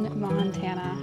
in Montana.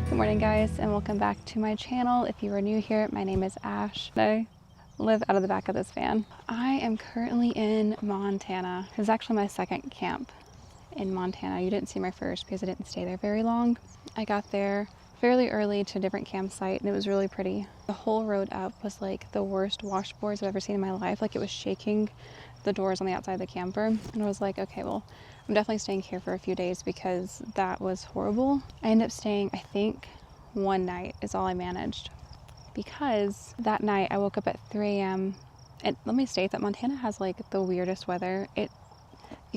Good morning guys, and welcome back to my channel. If you are new here, my name is Ash. I live out of the back of this van. I am currently in Montana. This is actually my second camp in Montana. You didn't see my first because I didn't stay there very long. I got there fairly early to a different campsite and it was really pretty. The whole road up was like the worst washboards I've ever seen in my life. Like it was shaking the doors on the outside of the camper, and I was like, okay, well, I'm definitely staying here for a few days because that was horrible. I ended up staying, I think, one night is all I managed, because that night I woke up at 3 a.m. and let me state that Montana has like the weirdest weather. You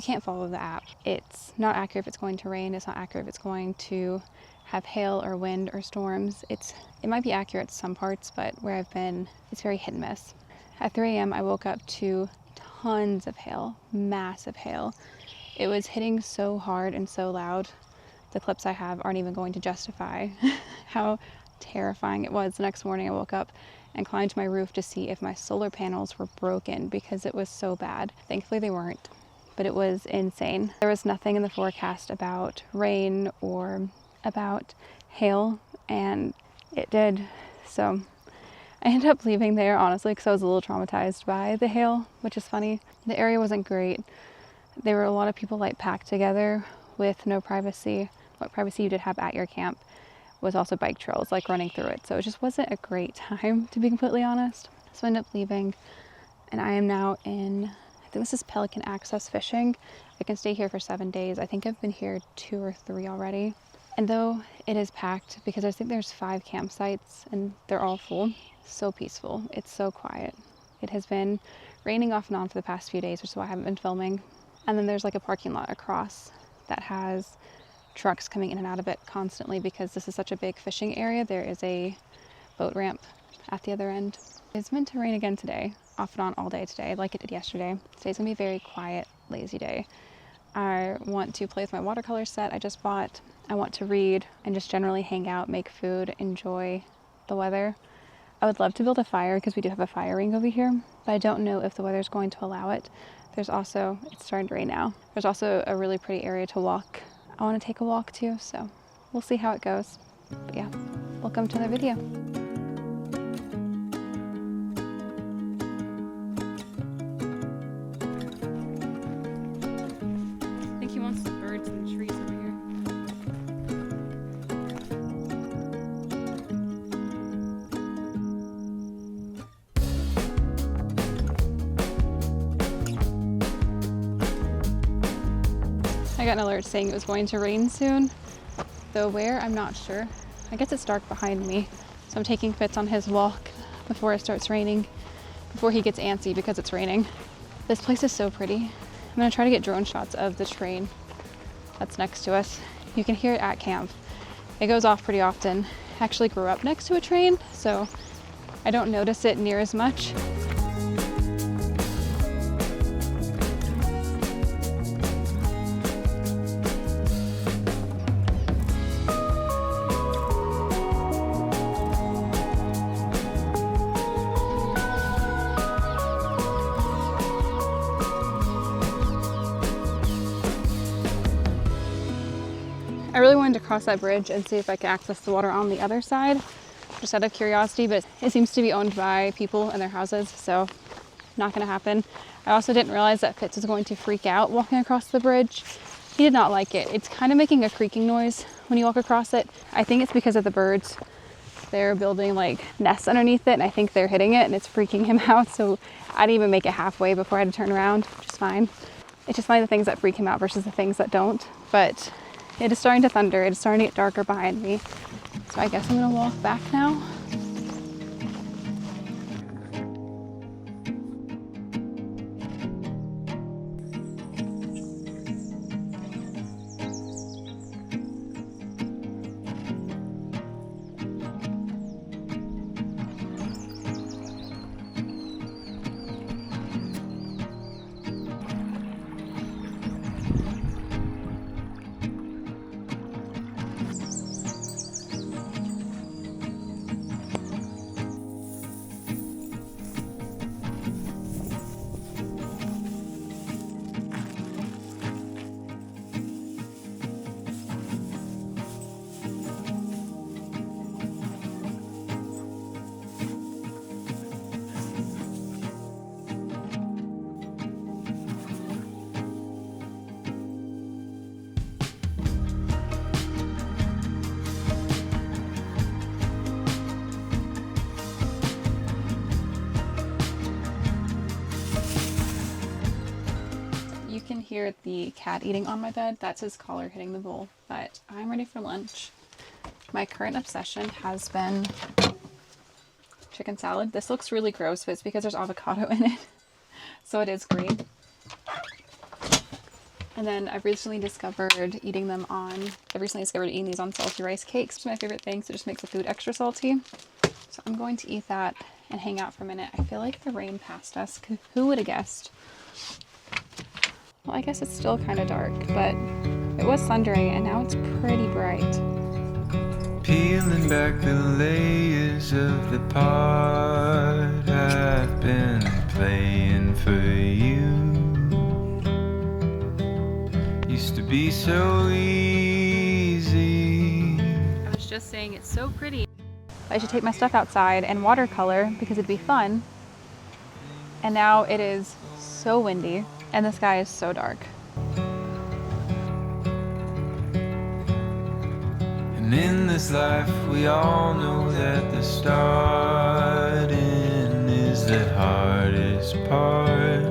can't follow the app. It's not accurate if it's going to rain. It's not accurate if it's going to have hail or wind or storms. It might be accurate to some parts, but where I've been, it's very hit and miss. At 3 a.m. I woke up to tons of hail, massive hail. It was hitting so hard and so loud. The clips I have aren't even going to justify how terrifying it was. The next morning I woke up and climbed to my roof to see if my solar panels were broken because it was so bad. Thankfully they weren't, but it was insane. There was nothing in the forecast about rain or about hail, and it did. So I ended up leaving there, honestly, because I was a little traumatized by the hail, which is funny. The area wasn't great. There were a lot of people like packed together with no privacy. What privacy you did have at your camp was also bike trails, like running through it. So it just wasn't a great time, to be completely honest. So I ended up leaving, and I am now in, I think this is Pelican Access Fishing. I can stay here for 7 days. I think I've been here 2 or 3 already. And though it is packed, because I think there's 5 campsites and they're all full, so peaceful. It's so quiet. It has been raining off and on for the past few days, which is why I haven't been filming. And then there's like a parking lot across that has trucks coming in and out of it constantly because this is such a big fishing area. There is a boat ramp at the other end. It's meant to rain again today, off and on all day today, like it did yesterday. Today's gonna be a very quiet, lazy day. I want to play with my watercolor set I just bought. I want to read and just generally hang out, make food, enjoy the weather. I would love to build a fire because we do have a fire ring over here, but I don't know if the weather's going to allow it. There's also, it's starting to rain now. There's also a really pretty area to walk. I want to take a walk too, so we'll see how it goes. But yeah, welcome to the video. I think he wants the birds and the trees over here. I got an alert saying it was going to rain soon, though where, I'm not sure. I guess it's dark behind me, so I'm taking Fitz on his walk before it starts raining, before he gets antsy because it's raining. This place is so pretty. I'm gonna try to get drone shots of the train that's next to us. You can hear it at camp. It goes off pretty often, actually grew up next to a train, so I don't notice it near as much. I really wanted to cross that bridge and see if I could access the water on the other side, just out of curiosity, but it seems to be owned by people and their houses, so not gonna happen. I also didn't realize that Fitz was going to freak out walking across the bridge. He did not like it. It's kind of making a creaking noise when you walk across it. I think it's because of the birds. They're building like nests underneath it, and I think they're hitting it and it's freaking him out, so I didn't even make it halfway before I had to turn around, which is fine. It's just funny the things that freak him out versus the things that don't, but it is starting to thunder. It is starting to get darker behind me. So I guess I'm gonna walk back now. You can hear the cat eating on my bed. That's his collar hitting the bowl, but I'm ready for lunch. My current obsession has been chicken salad. This looks really gross, but it's because there's avocado in it. So it is green. And then I've recently discovered eating these on salty rice cakes. It's my favorite thing, so it just makes the food extra salty. So I'm going to eat that and hang out for a minute. I feel like the rain passed us. Who would have guessed? Well, I guess it's still kind of dark, but it was thundering and now it's pretty bright. Peeling back the layers of the part I've been playing for you. Used to be so easy. I was just saying it's so pretty. I should take my stuff outside and watercolor because it'd be fun. And now it is so windy and the sky is so dark. And in this life we all know that the starting is the hardest part.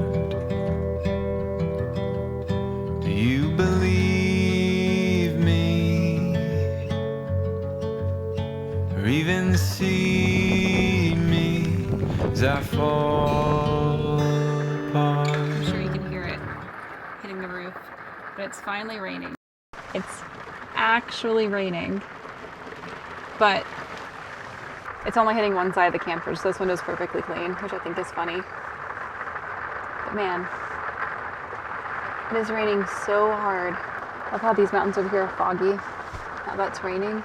Do you believe me? Or even see me as I fall apart? I'm sure you can hear it hitting the roof, but it's finally raining. It's actually raining, but it's only hitting one side of the camper, so this window's perfectly clean, which I think is funny. But man, it is raining so hard. I love how these mountains over here are foggy. Now that's raining.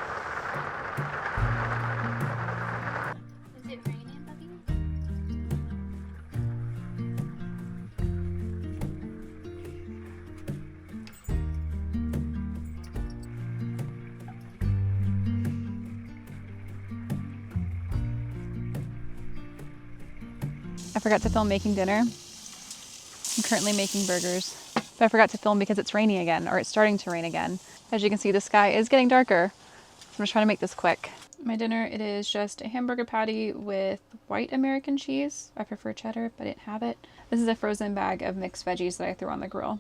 Is it raining, buddy? I forgot to film making dinner. I'm currently making burgers, but I forgot to film because it's raining again, or it's starting to rain again. As you can see, the sky is getting darker. So I'm just trying to make this quick. My dinner, it is just a hamburger patty with white American cheese. I prefer cheddar, but I didn't have it. This is a frozen bag of mixed veggies that I threw on the grill.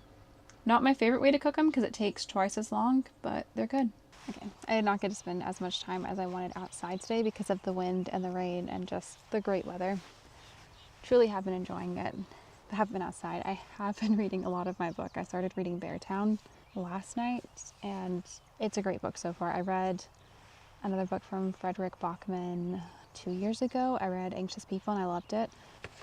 Not my favorite way to cook them because it takes twice as long, but they're good. Okay, I did not get to spend as much time as I wanted outside today because of the wind and the rain and just the great weather. Truly have been enjoying it. I have been outside. I have been reading a lot of my book. I started reading Beartown last night and it's a great book so far. I read another book from Frederick Bachman 2 years ago. I read Anxious People and I loved it.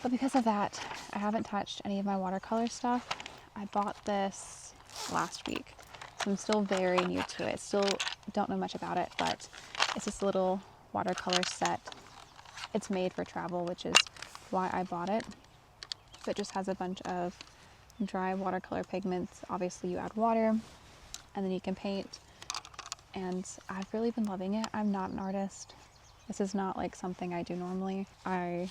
But because of that, I haven't touched any of my watercolor stuff. I bought this last week, so I'm still very new to it. Still don't know much about it, but it's this little watercolor set. It's made for travel, which is why I bought it. So it just has a bunch of dry watercolor pigments. Obviously you add water and then you can paint, and I've really been loving it. I'm not an artist. This is not like something I do normally. I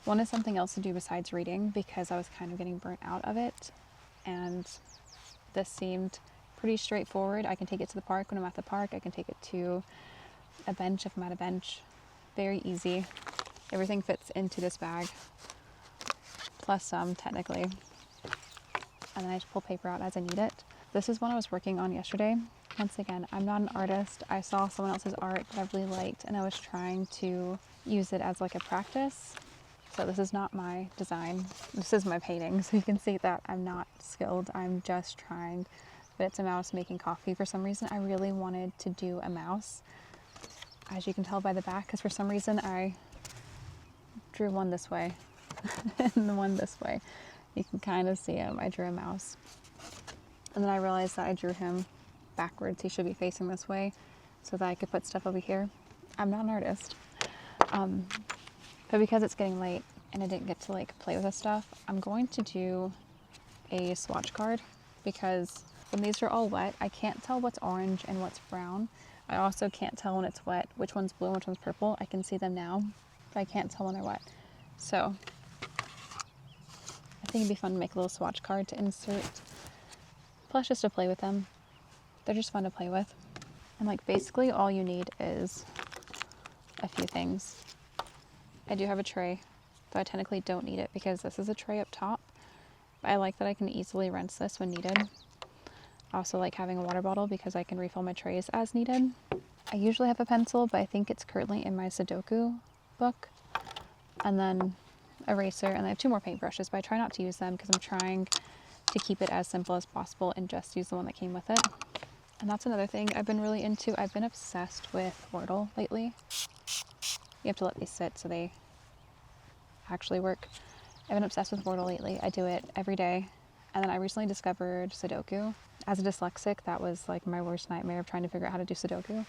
wanted something else to do besides reading because I was kind of getting burnt out of it, and this seemed pretty straightforward. I can take it to the park when I'm at the park. I can take it to a bench if I'm at a bench. Very easy. Everything fits into this bag, plus some technically, and then I just pull paper out as I need it. This is one I was working on yesterday. Once again, I'm not an artist. I saw someone else's art that I really liked and I was trying to use it as like a practice. So this is not my design. This is my painting. So you can see that I'm not skilled. I'm just trying. But it's a mouse making coffee. For some reason, I really wanted to do a mouse, as you can tell by the back, because for some reason I drew one this way and the one this way. You can kind of see him. I drew a mouse. And then I realized that I drew him backwards. He should be facing this way so that I could put stuff over here. I'm not an artist. But because it's getting late and I didn't get to like play with this stuff, I'm going to do a swatch card, because when these are all wet, I can't tell what's orange and what's brown. I also can't tell when it's wet which one's blue and which one's purple. I can see them now, but I can't tell when they're wet. So I think it'd be fun to make a little swatch card to insert, plus just to play with them. They're just fun to play with. And like basically all you need is a few things. I do have a tray, though I technically don't need it because this is a tray up top. But I like that I can easily rinse this when needed. I also like having a water bottle because I can refill my trays as needed. I usually have a pencil, but I think it's currently in my Sudoku book. And then eraser, and I have 2 more paintbrushes, but I try not to use them because I'm trying to keep it as simple as possible and just use the one that came with it. And that's another thing I've been really into. I've been obsessed with Wordle lately. You have to let these sit so they actually work. I've been obsessed with Wordle lately. I do it every day. And then I recently discovered Sudoku. As a dyslexic, that was like my worst nightmare of trying to figure out how to do Sudoku.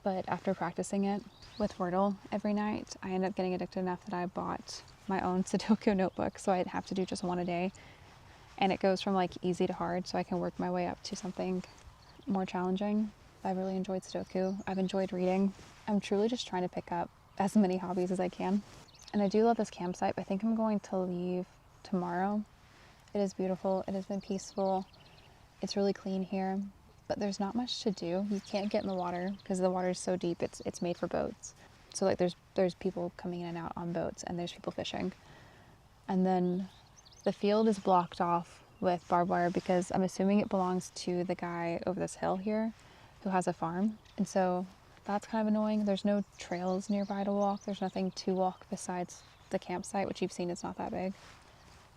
But after practicing it with Wordle every night, I ended up getting addicted enough that I bought my own Sudoku notebook, so I'd have to do just one a day. And it goes from like easy to hard, so I can work my way up to something more challenging. I've really enjoyed Sudoku. I've enjoyed reading. I'm truly just trying to pick up as many hobbies as I can. And I do love this campsite. I think I'm going to leave tomorrow. It is beautiful. It has been peaceful. It's really clean here, but there's not much to do. You can't get in the water because the water is so deep. It's made for boats. So like there's people coming in and out on boats, and there's people fishing. And then the field is blocked off with barbed wire because I'm assuming it belongs to the guy over this hill here who has a farm. And so that's kind of annoying. There's no trails nearby to walk. There's nothing to walk besides the campsite, which you've seen is not that big.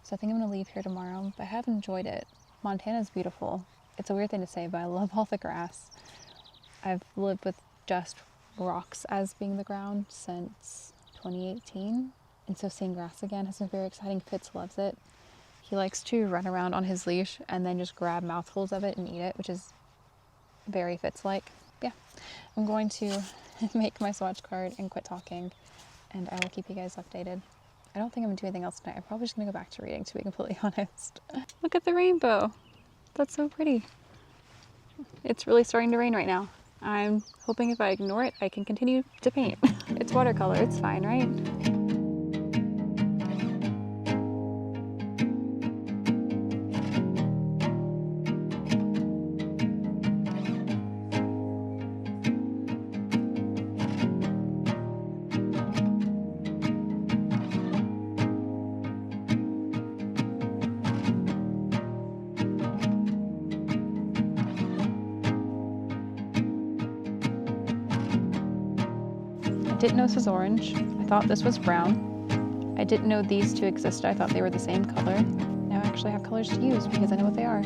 So I think I'm going to leave here tomorrow, but I have enjoyed it. Montana's beautiful. It's a weird thing to say, but I love all the grass. I've lived with just rocks as being the ground since 2018. And so seeing grass again has been very exciting. Fitz loves it. He likes to run around on his leash and then just grab mouthfuls of it and eat it, which is very Fitz-like. Yeah, I'm going to make my swatch card and quit talking, and I will keep you guys updated. I don't think I'm going to do anything else tonight. I'm probably just going to go back to reading, to be completely honest. Look at the rainbow. That's so pretty. It's really starting to rain right now. I'm hoping if I ignore it, I can continue to paint. It's watercolor. It's fine, right? I didn't know this was orange. I thought this was brown. I didn't know these two existed. I thought they were the same color. Now I actually have colors to use because I know what they are.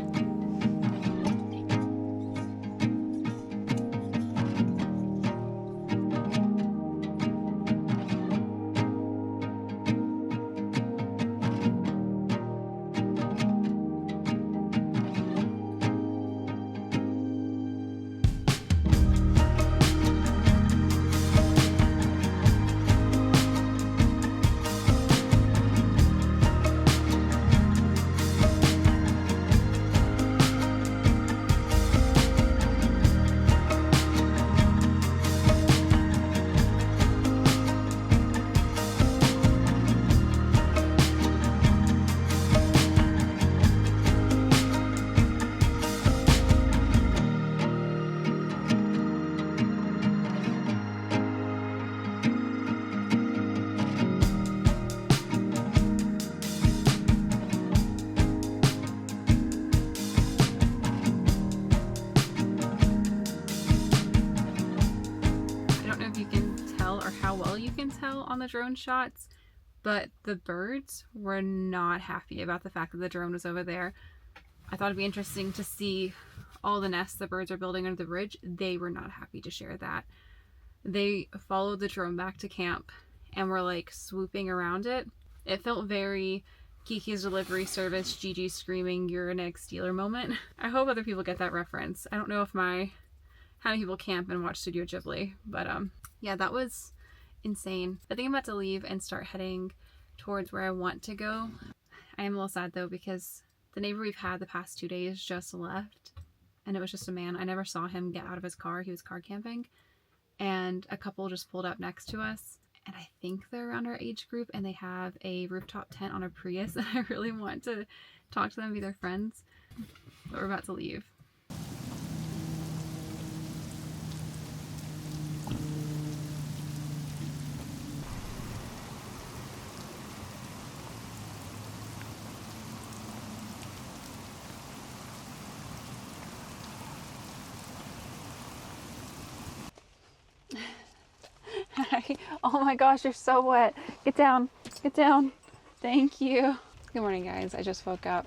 drone shots, but the birds were not happy about the fact that the drone was over there. I thought it'd be interesting to see all the nests the birds are building under the bridge. They were not happy to share that. They followed the drone back to camp and were like swooping around it. It felt very Kiki's Delivery Service, Gigi screaming, "You're an egg stealer" moment. I hope other people get that reference. I don't know if how many people camp and watch Studio Ghibli, but yeah, that was insane. I think I'm about to leave and start heading towards where I want to go. I am a little sad though because the neighbor we've had the past 2 days just left, and it was just a man. I never saw him get out of his car. He was car camping, and a couple just pulled up next to us, and I think they're around our age group, and they have a rooftop tent on a Prius, and I really want to talk to them, be their friends, but we're about to leave. Oh my gosh, you're so wet. Get down, get down. Thank you. Good morning, guys. I just woke up.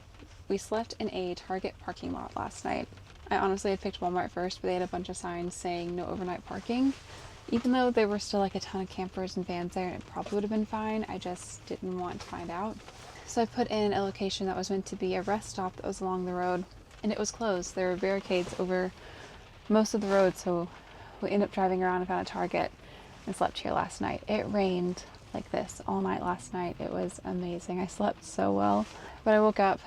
We slept in a Target parking lot last night. I honestly had picked Walmart first, but they had a bunch of signs saying no overnight parking. Even though there were still like a ton of campers and vans there, and it probably would have been fine, I just didn't want to find out. So I put in a location that was meant to be a rest stop that was along the road, and it was closed. There were barricades over most of the road, so we ended up driving around and found a Target and slept here last night. It rained like this all night last night. It was amazing. I slept so well. But I woke up,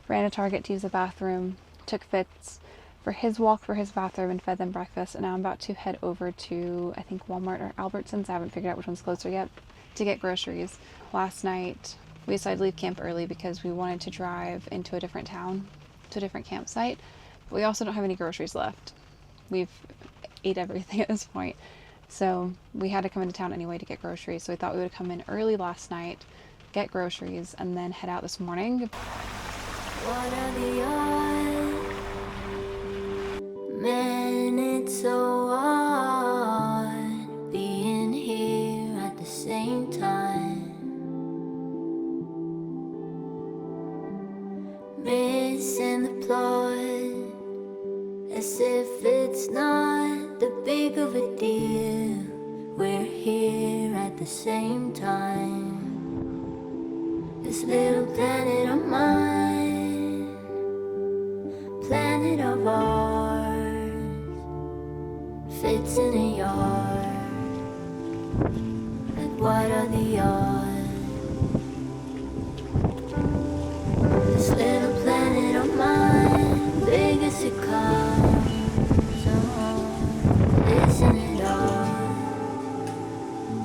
ran to Target to use the bathroom, took Fitz for his walk for his bathroom and fed them breakfast, and now I'm about to head over to, I think, Walmart or Albertsons. I haven't figured out which one's closer yet, to get groceries. Last night we decided to leave camp early because we wanted to drive into a different town, to a different campsite, but we also don't have any groceries left. We've ate everything at this point. So we had to come into town anyway to get groceries. So we thought we would come in early last night, get groceries, and then head out this morning. What are the odds? Man, it's so odd being here at the same time. Missing the plot, as if it's not that big of a deal. We're here at the same time. This little planet of mine, planet of ours, fits in a yard. Like what are the odds? This little planet of mine, big as it comes. Isn't it all?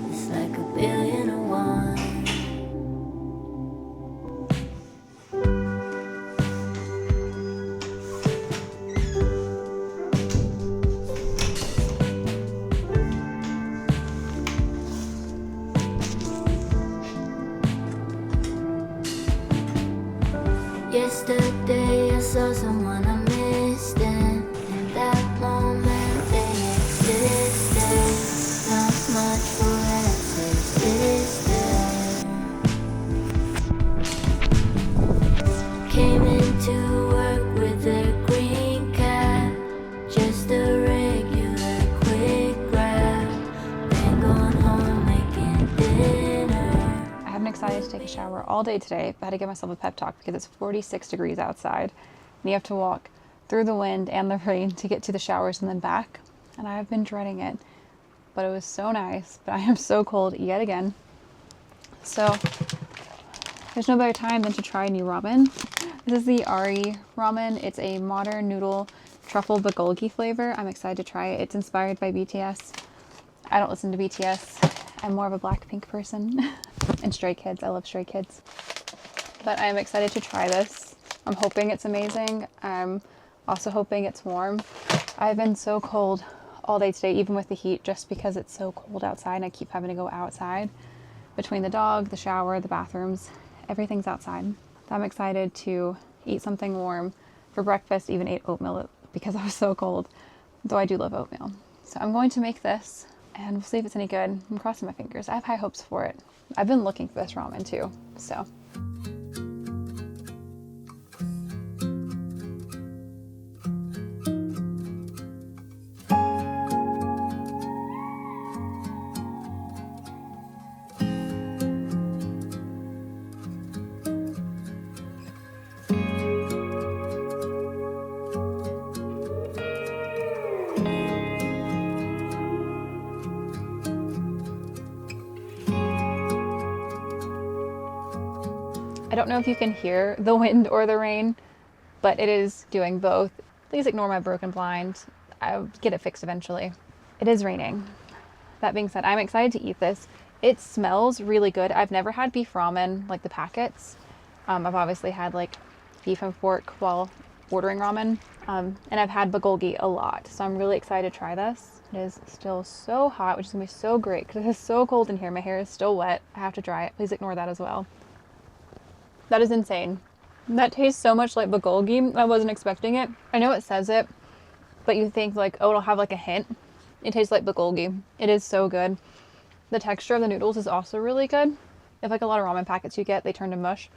It's like a billion or one. Yesterday I saw someone I missed, and in that moment not much for answers is there. Came into work with a green cap, just a regular quick grab. Then gone home making dinner. I have been excited to take a shower all day today, but I had to give myself a pep talk because it's 46 degrees outside, and you have to walk through the wind and the rain to get to the showers and then back, and I've been dreading it. But it was so nice, but I am so cold yet again. So there's no better time than to try new ramen. This is the Ari ramen. It's a modern noodle truffle bulgogi flavor. I'm excited to try it. It's inspired by BTS. I don't listen to BTS. I'm more of a Blackpink person. And Stray Kids. I love Stray Kids. But I am excited to try this. I'm hoping it's amazing. I'm also hoping it's warm. I've been so cold all day today, even with the heat, just because it's so cold outside and I keep having to go outside. Between the dog, the shower, the bathrooms, everything's outside. I'm excited to eat something warm for breakfast. Even ate oatmeal because I was so cold, though I do love oatmeal. So I'm going to make this and we'll see if it's any good. I'm crossing my fingers. I have high hopes for it. I've been looking for this ramen too, so. I don't know if you can hear the wind or the rain, but it is doing both. Please ignore my broken blind. I'll get it fixed eventually. It is raining. That being said, I'm excited to eat this. It smells really good. I've never had beef ramen, like the packets. I've obviously had like beef and pork while ordering ramen. And I've had bulgogi a lot. So I'm really excited to try this. It is still so hot, which is gonna be so great because it is so cold in here. My hair is still wet. I have to dry it. Please ignore that as well. That is insane. That tastes so much like bulgogi. I wasn't expecting it. I know it says it, but you think like, oh, it'll have like a hint. It tastes like bulgogi. It is so good. The texture of the noodles is also really good. If like a lot of ramen packets you get, they turn to mush.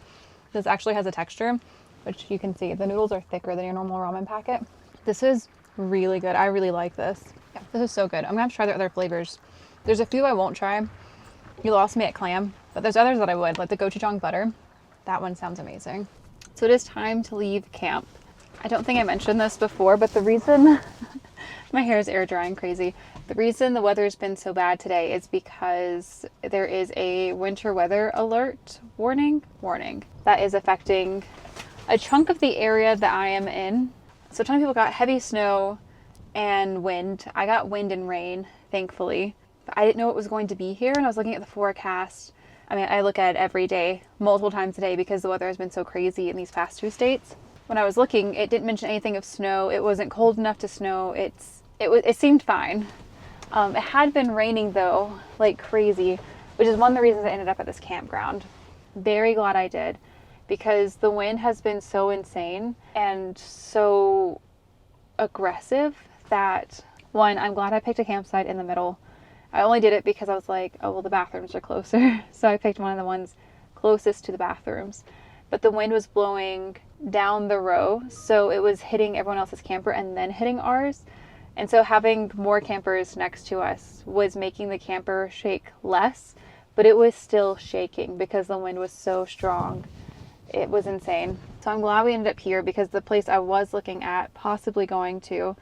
This actually has a texture, which you can see. The noodles are thicker than your normal ramen packet. This is really good. I really like this. Yeah, this is so good. I'm gonna have to try the other flavors. There's a few I won't try. You lost me at clam, but there's others that I would, like the gochujang butter. That one sounds amazing. So it is time to leave camp. I don't think I mentioned this before, but the reason my hair is air drying crazy. The reason the weather's been so bad today is because there is a winter weather alert warning that is affecting a chunk of the area that I am in. So a ton of people got heavy snow and wind. I got wind and rain, thankfully, but I didn't know it was going to be here. And I was looking at the forecast. I mean, I look at it every day, multiple times a day, because the weather has been so crazy in these past 2 states. When I was looking, it didn't mention anything of snow. It wasn't cold enough to snow. It seemed fine. It had been raining though, like crazy, which is one of the reasons I ended up at this campground. Very glad I did, because the wind has been so insane and so aggressive that, one, I'm glad I picked a campsite in the middle. I only did it because I was like, oh, well, the bathrooms are closer. So I picked one of the ones closest to the bathrooms. But the wind was blowing down the row, so it was hitting everyone else's camper and then hitting ours. And so having more campers next to us was making the camper shake less, but it was still shaking because the wind was so strong. It was insane. So I'm glad we ended up here, because the place I was looking at possibly going to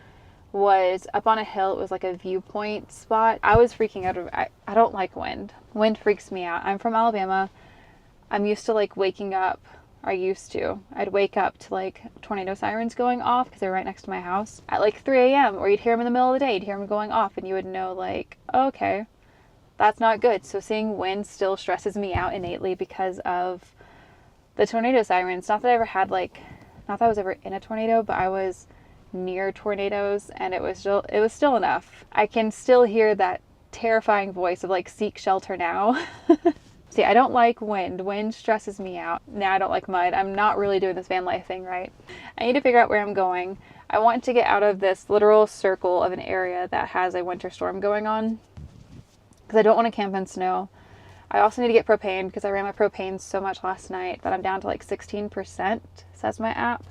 was up on a hill. It was like a viewpoint spot. I was freaking out. I don't like wind. Wind freaks me out. I'm from Alabama. I'm used to like waking up, I'd wake up to like tornado sirens going off because they're right next to my house at like 3 a.m. or you'd hear them in the middle of the day. You'd hear them going off and you would know like, oh, okay, that's not good. So seeing wind still stresses me out innately because of the tornado sirens. Not that I ever had not that I was ever in a tornado, but I was near tornadoes and it was still enough. I can still hear that terrifying voice of like, seek shelter now. See, I don't like wind. Wind stresses me out. Now I don't like mud. I'm not really doing this van life thing right. I need to figure out where I'm going. I want to get out of this literal circle of an area that has a winter storm going on, because I don't want to camp in snow. I also need to get propane because I ran my propane so much last night that I'm down to like 16%, says my app.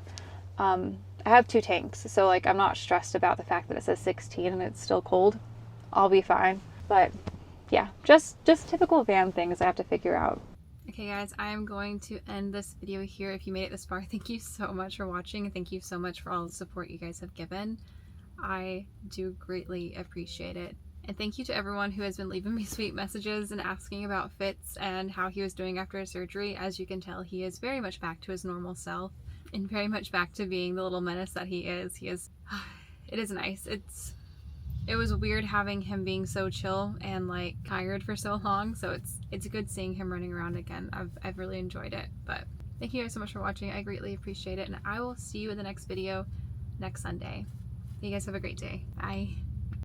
I have 2 tanks, so like I'm not stressed about the fact that it says 16 and it's still cold. I'll be fine. But yeah, just typical van things I have to figure out. Okay guys, I am going to end this video here. If you made it this far, thank you so much for watching, and thank you so much for all the support you guys have given. I do greatly appreciate it. And thank you to everyone who has been leaving me sweet messages and asking about Fitz and how he was doing after his surgery. As you can tell, he is very much back to his normal self and very much back to being the little menace that he is. It is nice. It was weird having him being so chill and like tired for so long. So it's good seeing him running around again. I've really enjoyed it. But thank you guys so much for watching. I greatly appreciate it. And I will see you in the next video next Sunday. You guys have a great day. Bye.